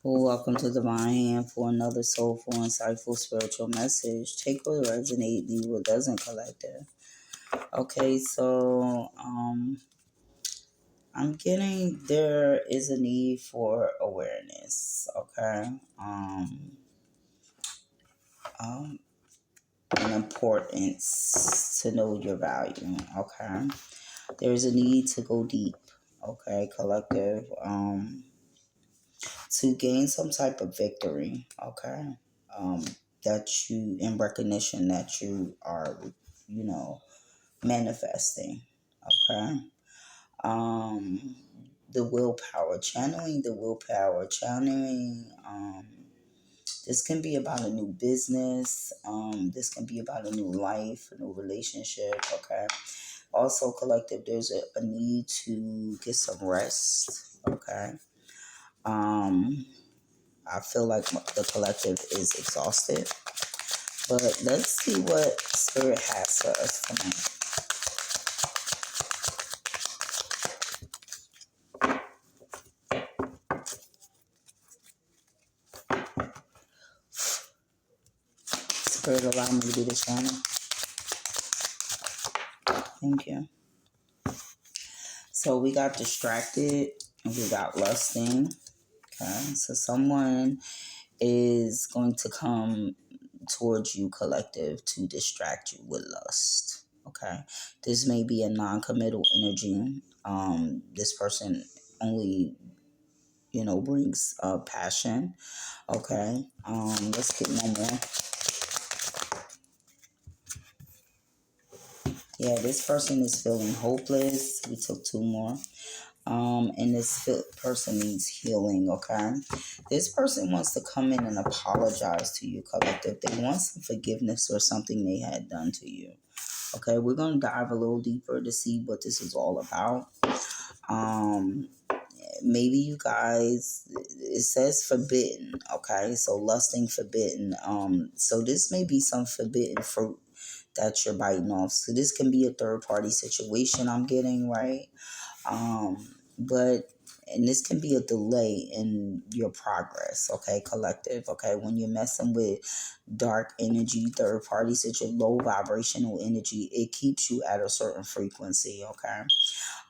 Well, welcome to Divine Hand for another soulful, insightful spiritual message. Take what resonates, leave what doesn't, collective. Okay, I'm getting there is a need for awareness. Okay, um, an importance to know your value. Okay, there's a need to go deep. Okay, collective. To gain some type of victory. Okay, um, that you in recognition that you are, you know, manifesting. Okay, um, the willpower, channeling the willpower, channeling. This can be about a new business. This can be about a new life, a new relationship. Okay. Also, collective, there's a need to get some rest. Okay. Um, I feel like the collective is exhausted, but let's see what Spirit has for us tonight. Spirit, allow me to be the channel. Thank you. So we got distracted and we got lusting. Okay, so someone is going to come towards you, collective, to distract you with lust. Okay, this may be a non-committal energy. This person only brings passion. Okay. Let's get one more. Yeah, this person is feeling hopeless. We took two more. And this person needs healing. Okay. This person wants to come in and apologize to you, collective. They want some forgiveness or something they had done to you. Okay, we're gonna dive a little deeper to see what this is all about. Um, Maybe you guys, it says forbidden. Okay, so lusting forbidden. So this may be some forbidden fruit that you're biting off. So this can be a third party situation I'm getting, right? But and this can be a delay in your progress. Okay, collective. Okay, when you're messing with dark energy, third party, such a low vibrational energy, it keeps you at a certain frequency. Okay.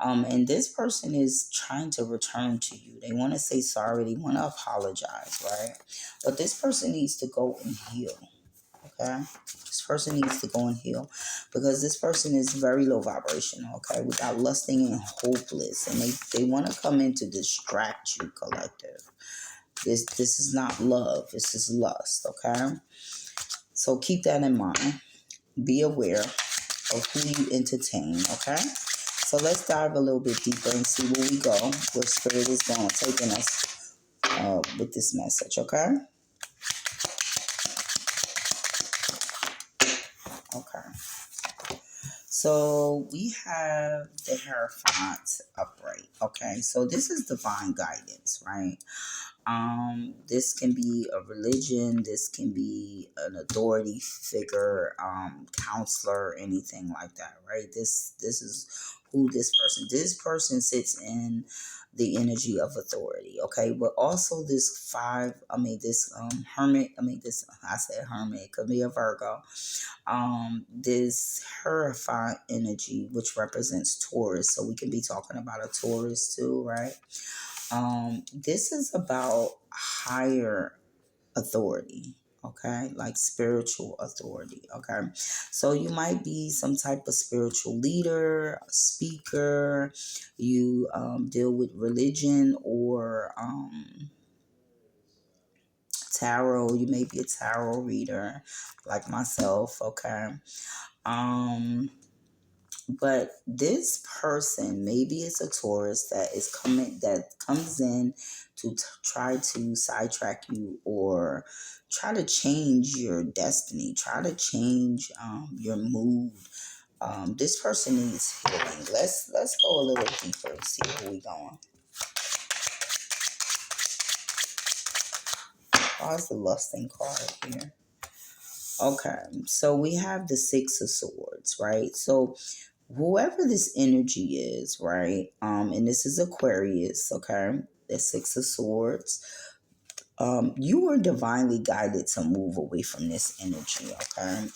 And this person is trying to return to you. They want to say sorry. They want to apologize, right? But this person needs to go and heal. Okay, this person needs to go and heal because this person is very low vibrational. Okay, we got lusting and hopeless, and they want to come in to distract you, collective. This is not love. This is lust. Okay, so keep that in mind. Be aware of who you entertain. Okay. So let's dive a little bit deeper and see where we go, where spirit is going, taking us with this message. Okay. Okay. So we have the Hierophant upright. Okay, so this is divine guidance, right? This can be a religion, this can be an authority figure, counselor, anything like that, right? This is who this person sits in the energy of authority, okay? But also this this hermit, this I said hermit, it could be a Virgo. This Hierophant energy, which represents Taurus, so we can be talking about a Taurus too, right? This is about higher authority, okay, like spiritual authority. Okay, so you might be some type of spiritual leader, a speaker. You deal with religion or tarot. You may be a tarot reader, like myself. Okay. um But this person, maybe it's a Taurus that comes in to try to sidetrack you or try to change your destiny, try to change your mood. This person needs healing. Let's go a little deeper and see where we going. Why's the lusting card here? Okay, so we have the Six of Swords, right? So whoever this energy is, right? And this is Aquarius, okay? The Six of Swords. You are divinely guided to move away from this energy, okay?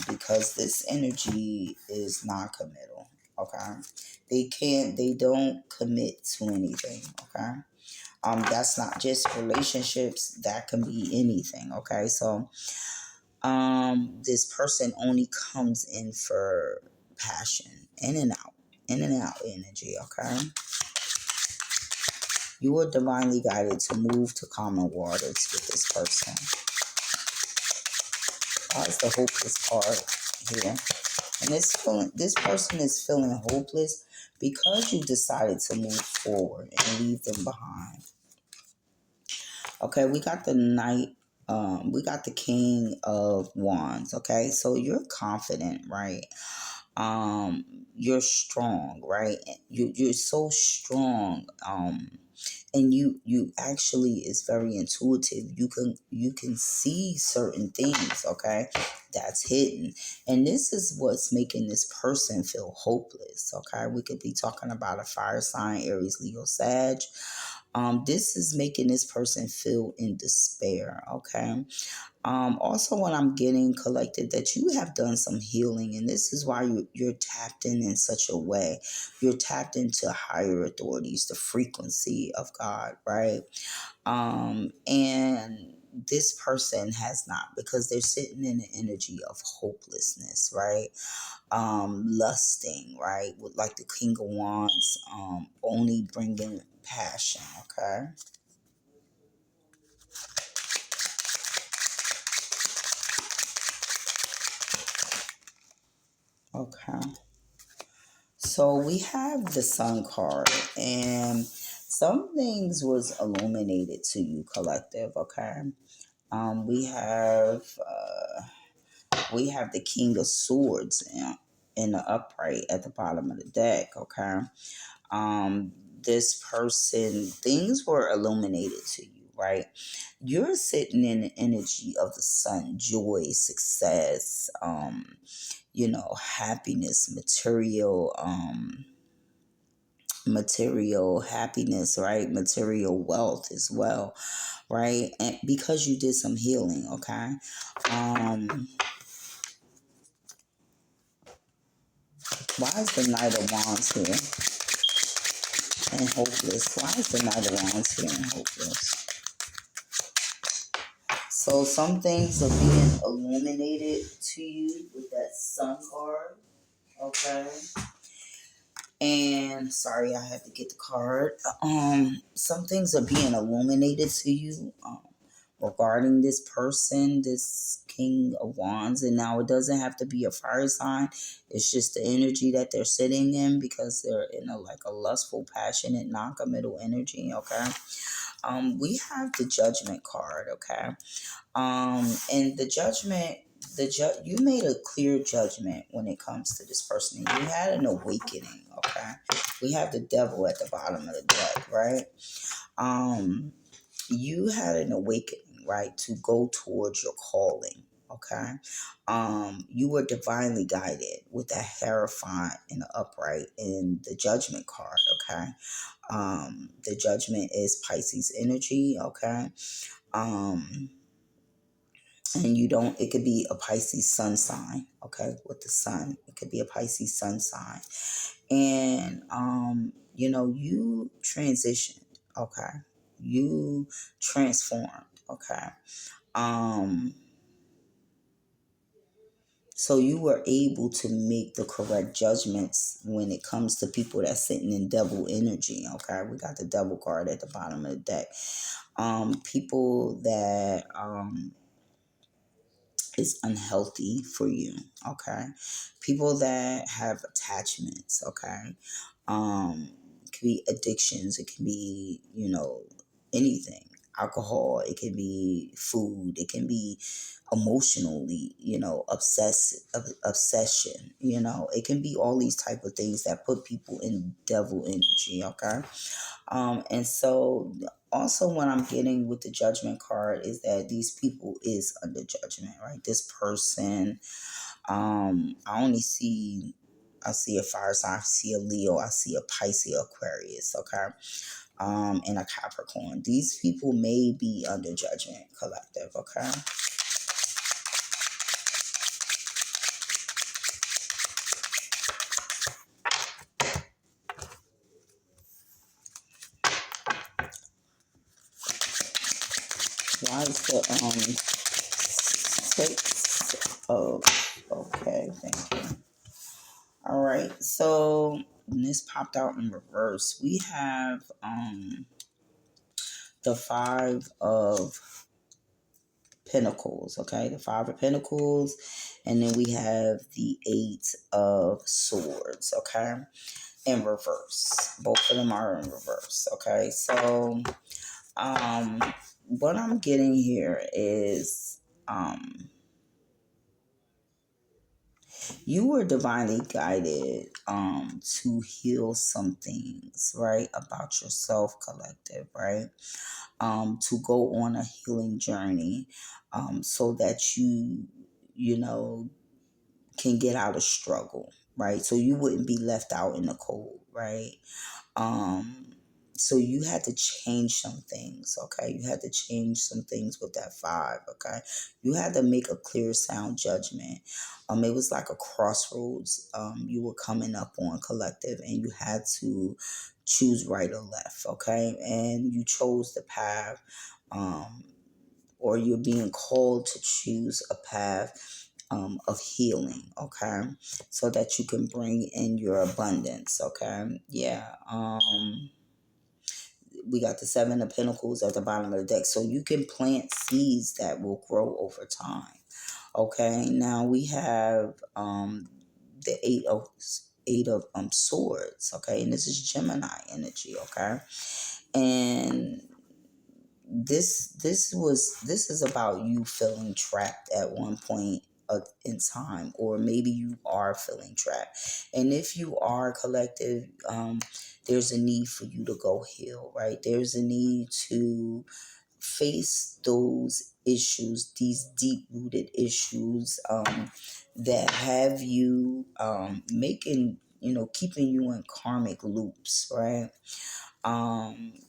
Because this energy is non-committal, okay? They don't commit to anything, okay? That's not just relationships, that can be anything, okay? So, this person only comes in for passion, in and out energy, okay? You are divinely guided to move to common waters with this person. Is the hopeless card here. And this person is feeling hopeless because you decided to move forward and leave them behind. Okay, we got the knight. We got the king of wands. Okay, so you're confident, right? You're strong, right? You're so strong. And you actually is very intuitive. You can see certain things, okay, that's hidden. And this is what's making this person feel hopeless, okay? We could be talking about a fire sign, Aries, Leo, Sag. This is making this person feel in despair, okay? Also, what I'm getting collected, that you have done some healing, and this is why you're tapped in such a way. You're tapped into higher authorities, the frequency of God, right? And this person has not, because they're sitting in the energy of hopelessness, right? Lusting, right? With like the King of Wands, only bringing passion, okay? Okay. So we have the Sun card, and some things was illuminated to you, collective. Okay. Um, we have uh, we have the King of Swords in the upright at the bottom of the deck. Okay. Um, this person, things were illuminated to you, right? You're sitting in the energy of the sun, joy, success, happiness, material happiness, right? Material wealth as well, right? And because you did some healing, okay? Um, why is the Knight of Wands here and hopeless? Why is the Knight of Wands here and hopeless? So some things are being illuminated to you with that Sun card, okay? And sorry, I had to get the card. Some things are being illuminated to you regarding this person, this King of Wands. And now it doesn't have to be a fire sign. It's just the energy that they're sitting in, because they're in a lustful, passionate, non-committal energy. Okay. We have the Judgment card. Okay. And the Judgment. You made a clear judgment when it comes to this person. You had an awakening, okay? We have the Devil at the bottom of the deck, right? Um, you had an awakening, right, to go towards your calling, okay? You were divinely guided with the Hierophant and the upright in the Judgment card, okay? The Judgment is Pisces energy, okay? Um, and you don't, it could be a Pisces sun sign, okay, with the sun. It could be a Pisces sun sign. And you transitioned, okay? You transformed, okay? um so you were able to make the correct judgments when it comes to people that's sitting in devil energy, okay? We got the Devil card at the bottom of the deck. People that is unhealthy for you, okay? People that have attachments, okay? It can be addictions, it can be, anything. Alcohol, it can be food, it can be emotionally, obsession, it can be all these type of things that put people in devil energy, okay? And so also what I'm getting with the Judgment card is that these people is under judgment, right? This person, I see a fire sign, I see a Leo, I see a Pisces, Aquarius, okay? and a Capricorn. These people may be under judgment, collective, okay? Why is the six of, okay, thank you. All right, so this popped out in reverse. We have the five of Pentacles, okay? The five of Pentacles, and then we have the eight of Swords, okay? In reverse. Both of them are in reverse, okay? So um what I'm getting here is you were divinely guided to heal some things, right, about yourself, collective, right? To go on a healing journey, so that you know, can get out of struggle, right? So you wouldn't be left out in the cold, right? Um, so you had to change some things, okay? You had to change some things with that five, okay? You had to make a clear, sound judgment. It was like a crossroads. You were coming up on, collective, and you had to choose right or left, okay? And you chose the path, um, or you're being called to choose a path of healing, okay, so that you can bring in your abundance, okay. Yeah. We got the seven of pentacles at the bottom of the deck, so you can plant seeds that will grow over time, okay. Now we have the eight of swords, okay, and this is Gemini energy, okay. And this is about you feeling trapped at one point in time, or maybe you are feeling trapped, and if you are, collective, there's a need for you to go heal, right? There's a need to face those issues, these deep rooted issues, that have you making, keeping you in karmic loops, right?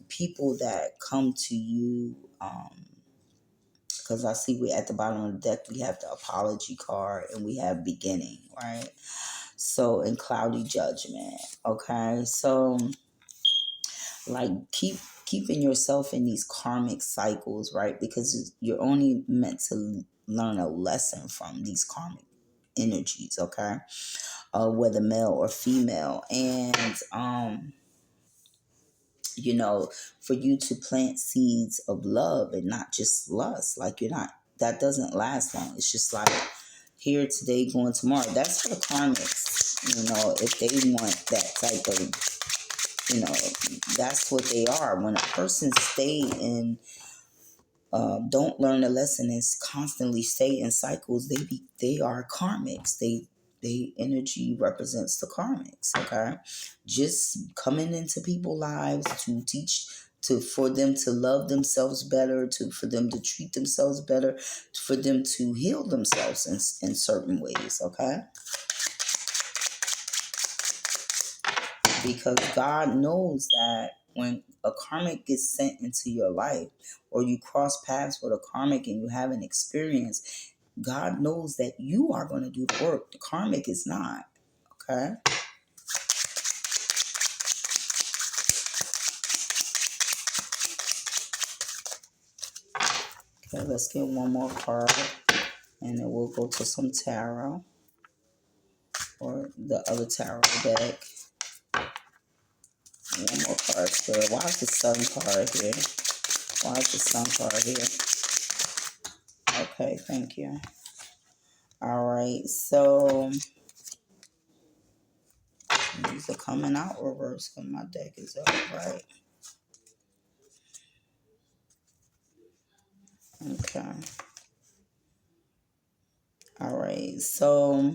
People that come to you, because I see we at the bottom of the deck, we have the apology card and we have beginning, right? So, in cloudy judgment, okay? So, like, keeping yourself in these karmic cycles, right? Because you're only meant to learn a lesson from these karmic energies, okay? Whether male or female. And for you to plant seeds of love and not just lust. Like, that doesn't last long. It's just like here today, going tomorrow. That's for the karmics, if they want that type of, that's what they are. When a person stay in, don't learn a lesson and constantly stay in cycles, they are karmics. They energy represents the karmics. Okay, just coming into people's lives to teach, for them to love themselves better, for them to treat themselves better, for them to heal themselves in certain ways. Okay, because God knows that when a karmic gets sent into your life, or you cross paths with a karmic and you have an experience, God knows that you are going to do the work. The karmic is not. Okay. Okay, let's get one more card, and then we'll go to some tarot, or the other tarot deck. One more card, Spirit. Why is the sun card here? Why is the sun card here? Okay, thank you. All right, so these are coming out reverse because my deck is up, right? Okay. All right, so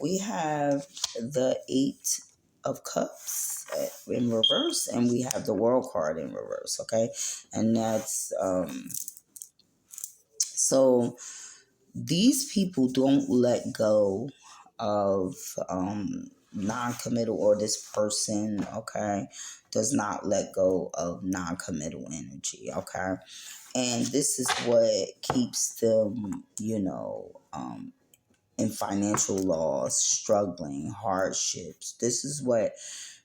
we have the Eight of Cups in reverse, and we have the World card in reverse, okay? And that's, so these people don't let go of non-committal, or this person, okay, does not let go of non-committal energy, okay? And this is what keeps them, in financial loss, struggling, hardships. This is what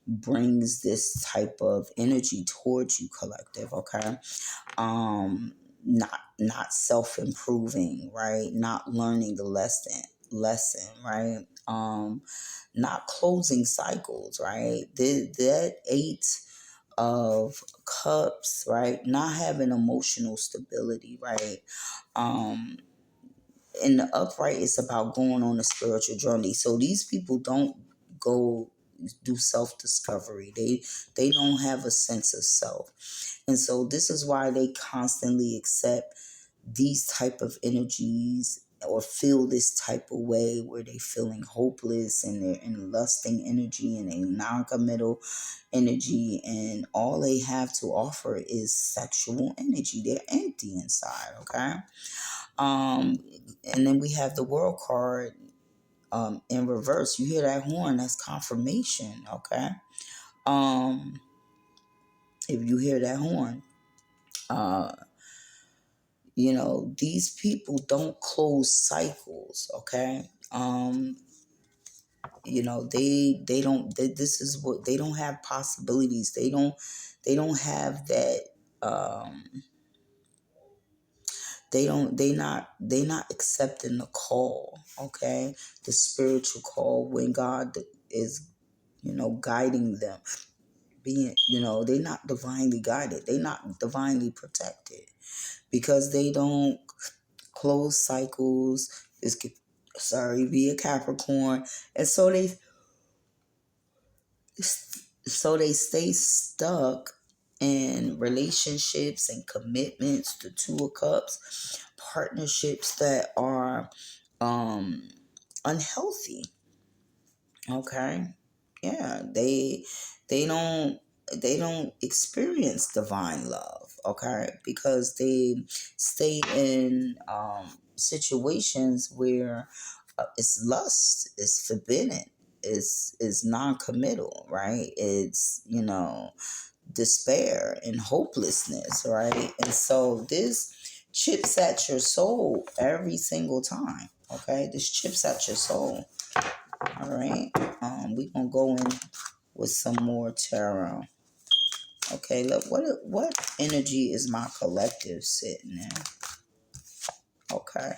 brings this type of energy towards you, collective, okay? Not self-improving, right? Not learning the lesson, right? Not closing cycles, right? That eight of cups, right? Not having emotional stability, right? um in the upright, it's about going on a spiritual journey. So these people don't go do self-discovery. They don't have a sense of self. And so this is why they constantly accept these type of energies, or feel this type of way where they feeling hopeless, and they're in lusting energy and a non-committal energy, and all they have to offer is sexual energy. They're empty inside, okay? um and then we have the world card in reverse. You hear that horn, that's confirmation, okay? um if you hear that horn, uh these people don't close cycles, okay? They don't this is what they don't have possibilities. They don't have that. um they not accepting the call, okay? The spiritual call, when God is guiding them, being, they're not divinely guided, they're not divinely protected, because they don't close cycles. Is sorry, be a Capricorn. And so they stay stuck in relationships and commitments, the Two of Cups, partnerships that are um unhealthy, okay? Yeah, they don't experience divine love, okay? Because they stay in situations where it's lust, it's forbidden, it's non-committal, right? It's despair and hopelessness, right? And so this chips at your soul every single time, okay? This chips at your soul. All right. We're gonna go in with some more tarot. Okay, look, what energy is my collective sitting in? Okay.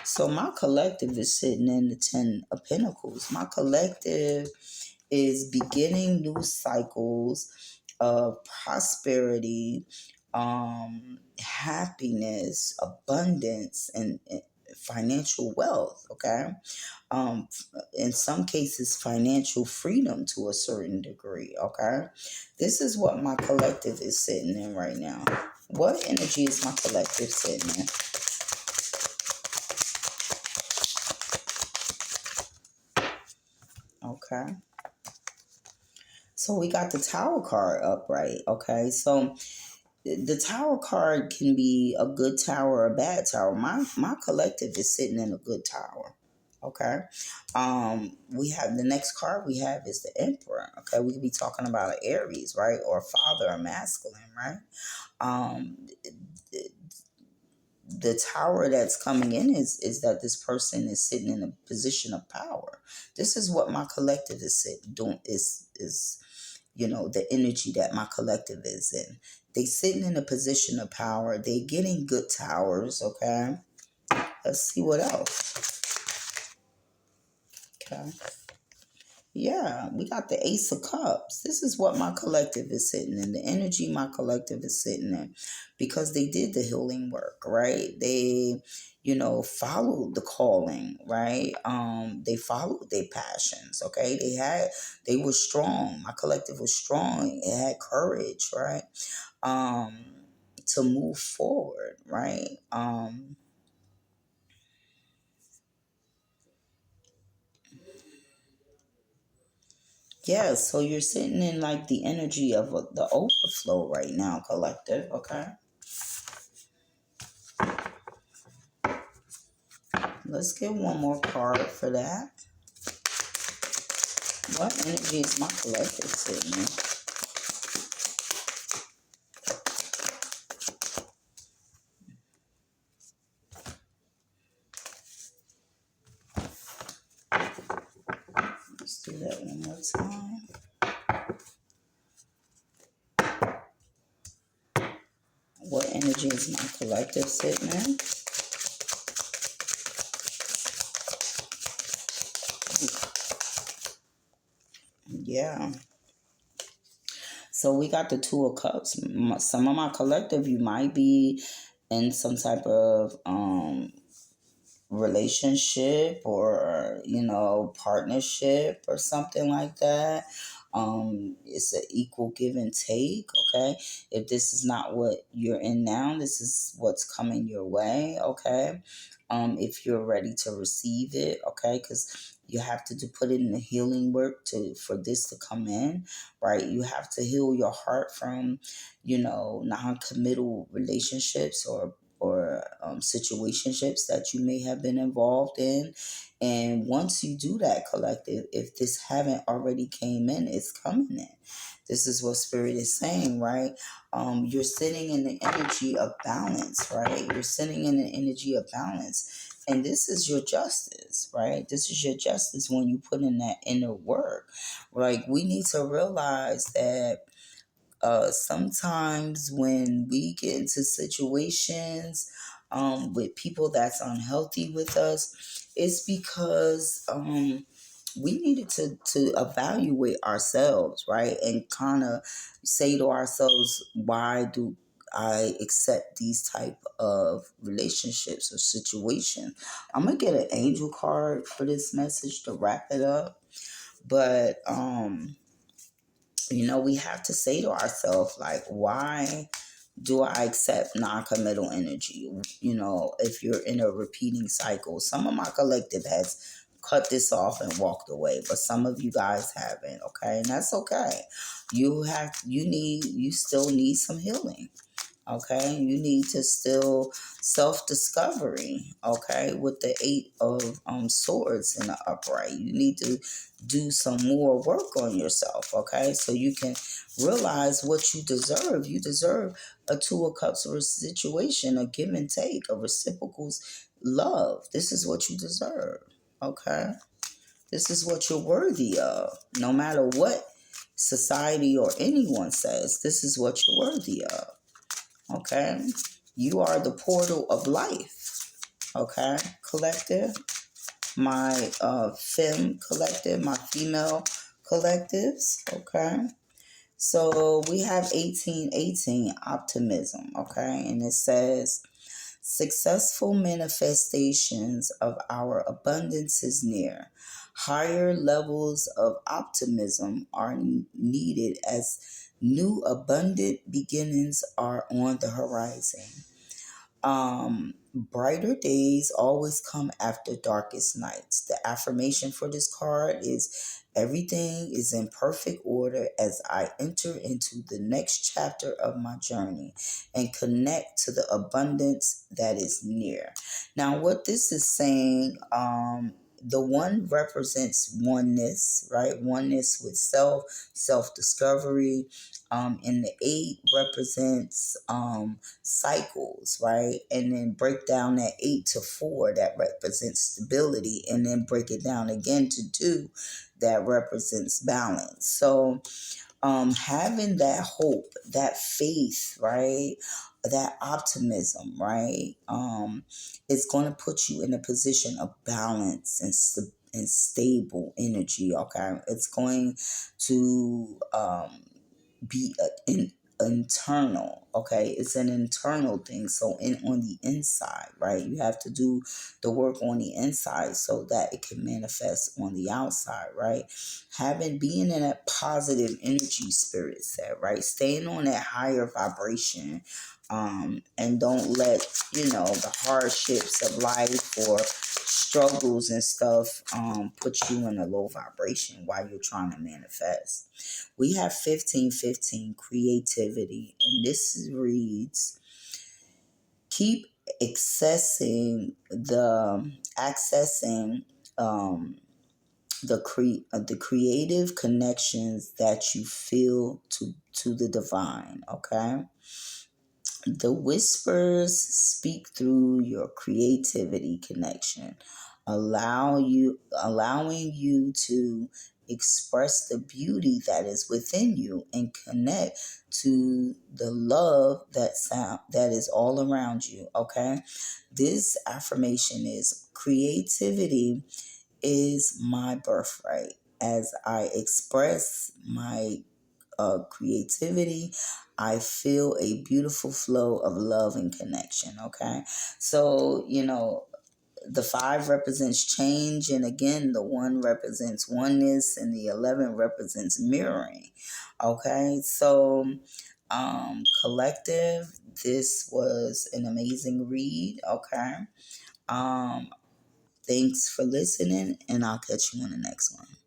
So my collective is sitting in the Ten of Pentacles. My collective is beginning new cycles of prosperity, happiness, abundance, and financial wealth, okay? um, in some cases, financial freedom to a certain degree. Okay, this is what my collective is sitting in right now. What energy is my collective sitting in? Okay, so we got the Tower card upright. Okay, so the Tower card can be a good tower or a bad tower. My collective is sitting in a good tower. Okay. We have the next card we have is the Emperor. Okay, we could be talking about an Aries, right? Or a father, a masculine, right? Um the tower that's coming in is that this person is sitting in a position of power. This is what my collective is sitting doing, is the energy that my collective is in. They sitting in a position of power. They getting good towers, okay? Let's see what else. Okay. Yeah, we got the Ace of Cups. This is what my collective is sitting in, the energy my collective is sitting in, because they did the healing work, right? They, followed the calling, right? They followed their passions, okay? They were strong. My collective was strong. It had courage, right? Um, to move forward, right? Yeah, so you're sitting in like the energy of the overflow right now, collective, okay? Let's get one more card for that. What energy is my collective sitting in? Let's do that one more time. What energy is my collective sitting in? Yeah. So we got the Two of Cups. Some of my collective, you might be in some type of relationship or partnership or something like that. It's an equal give and take. Okay, if this is not what you're in now, this is what's coming your way. Okay, if you're ready to receive it. Okay, because you have to put in the healing work to for this to come in, right? You have to heal your heart from non-committal relationships or situationships that you may have been involved in. And once you do that, collective, if this haven't already came in, it's coming in. This is what spirit is saying, right? You're sitting in the energy of balance, right? You're sitting in the energy of balance. And this is your justice, right? This is your justice when you put in that inner work. Like, we need to realize that sometimes when we get into situations with people that's unhealthy with us, it's because we needed to evaluate ourselves, right? And kind of say to ourselves, why do I accept these type of relationships or situations? I'm gonna get an angel card for this message to wrap it up, but we have to say to ourselves, like, why do I accept non-committal energy? If you're in a repeating cycle, some of my collective has cut this off and walked away, but some of you guys haven't. Okay, and that's okay. You still need some healing. Okay, you need to still self-discovery. Okay, with the Eight of Swords in the upright, you need to do some more work on yourself. Okay, so you can realize what you deserve. You deserve a Two of Cups situation, a give and take, a reciprocal love. This is what you deserve. Okay, this is what you're worthy of. No matter what society or anyone says, this is what you're worthy of. Okay, you are the portal of life. Okay, collective, my fem collective, my female collectives. Okay, so we have 1818 optimism. Okay, and it says successful manifestations of our abundance is near. Higher levels of optimism are needed as new abundant beginnings are on the horizon. Brighter days always come after darkest nights. The affirmation for this card is everything is in perfect order as I enter into the next chapter of my journey and connect to the abundance that is near. Now, what this is saying, the one represents oneness, right? Oneness with self discovery. And the eight represents cycles, right? And then break down that 8 to 4 that represents stability, and then break it down again to 2 that represents balance. So having that hope, that faith, right? That optimism, right? Is going to put you in a position of balance and stable energy. Okay, it's going to be internal. Okay, it's an internal thing. So on the inside, right, you have to do the work on the inside so that it can manifest on the outside, right? Having being in that positive energy, spirit said, right? Staying on that higher vibration, and don't let the hardships of life or struggles and stuff put you in a low vibration while you're trying to manifest. We have 1515 creativity, and this reads, keep accessing the accessing the creative connections that you feel to the divine. Okay, the whispers speak through your creativity connection, allowing you to express the beauty that is within you and connect to the love that is all around you. Okay, this affirmation is: creativity is my birthright. As I express my creativity, I feel a beautiful flow of love and connection. Okay. So, the 5 represents change, and again, the 1 represents oneness, and the 11 represents mirroring. Okay. So, collective, this was an amazing read. Okay. Um, Thanks for listening, and I'll catch you on the next one.